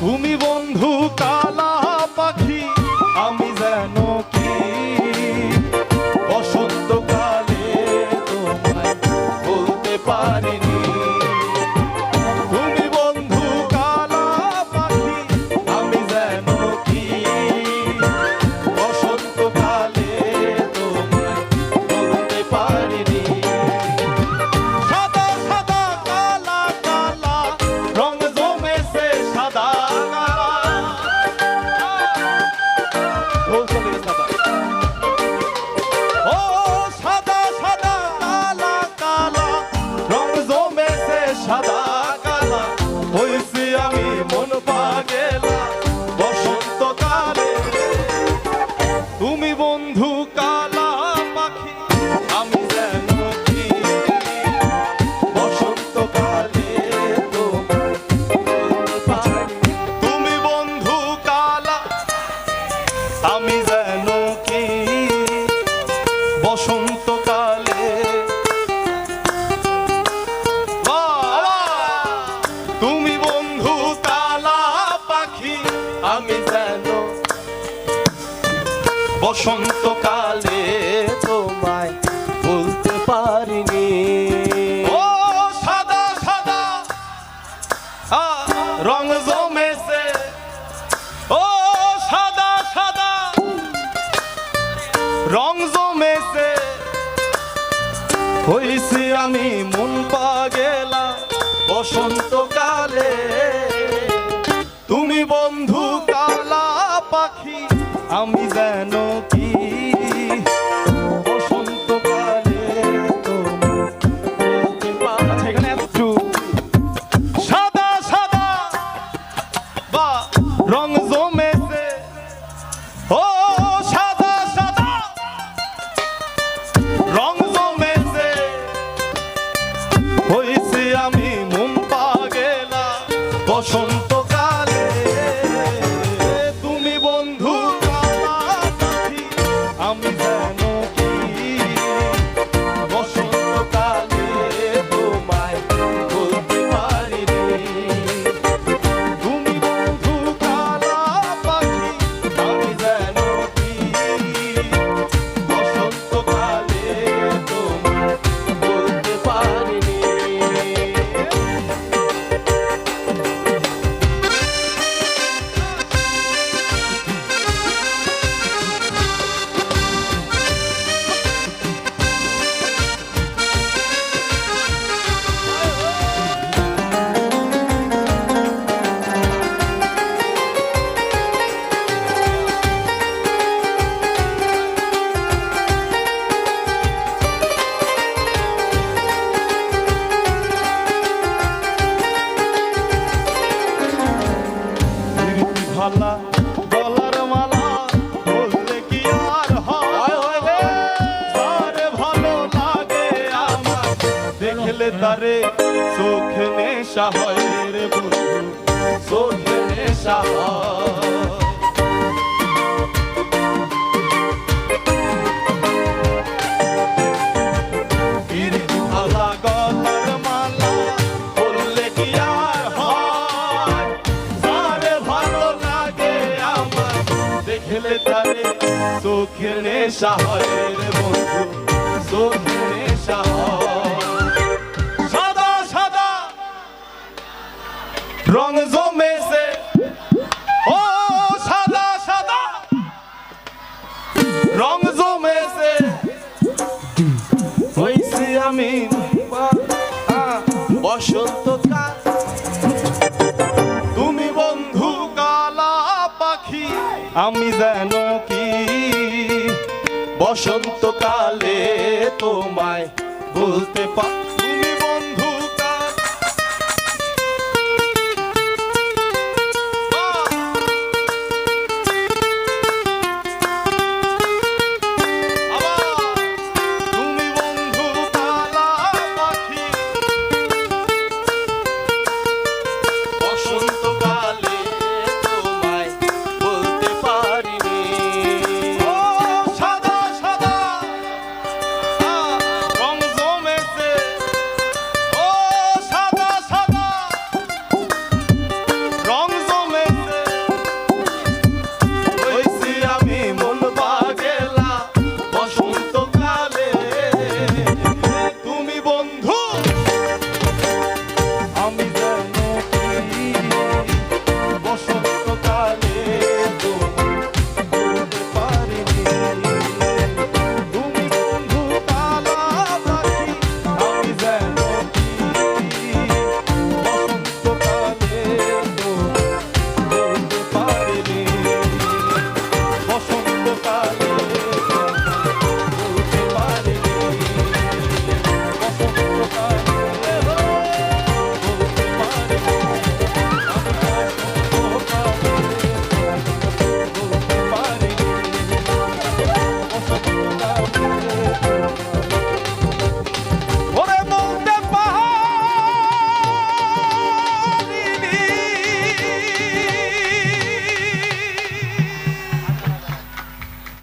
তুমি বন্ধু কালা পাখি আমি যেন কি বসন্তকালে তোমায় বলতে পারিনি। তুমি বন্ধু কালা পাখি আমি যেন কি বসন্তকালে তোমায় বলতে পারিনি। সাদা সাদা কালা কালা রং জমেছে সাদা সাদা কালা হইছি আমি মন পাগেলা বসন্তকালে। তুমি বন্ধু কালা পাখি আমি যেন কি বসন্তকালে তোমায় বলতে পারিনি। তুমি বন্ধু কালা আমি যেন কি বসন্তকালে। তুমি বন্ধু কালা পাখি আমি যেন বসন্তকালে তোমায় বলতে পারিনি। ও সাদা সাদা রং জমেছে, ও সাদা সাদা রং জমেছে হইছি আমি মন পাগেলা বসন্তকালে। তুমি বন্ধু কালা পাখি আমি যেন কি বসন্তকালে বলতে পারি। এখানে একটু সাদা সাদা বা রং জমেছে, ও সাদা সাদা রং জমেছে হইছি আমি মন পাগেলা বসন্তকালে। তুমি বন্ধু কালা পাখি আমি যেন কি বসন্তকালে তোমায় বলতে পারিনি। তুমি বন্ধু কালা পাখি আমি যেন কি বসন্তকালে তোমায় বলতে পারিনি। ভালা গলার মালা বললে কি আর হয়, তারে ভালো লাগে আমার দেখলে তারে চোখে নেশা হয় রে বন্ধু, চোখে নেশা হয়। ভালা গলার মালা বললে কি আর হয়, তারে ভালো লাগে আমার দেখলে তারে চোখে নেশা হয় রে বন্ধু, চোখে নেশা হয়। সাদা সাদা রং জমেছে, ও সাদা সাদা রং জমেছে হইছি আমি বসন্তকাল। তুমি বন্ধু কালা পাখি আমি যেন কি বসন্তকালে তোমায় বলতে পারি।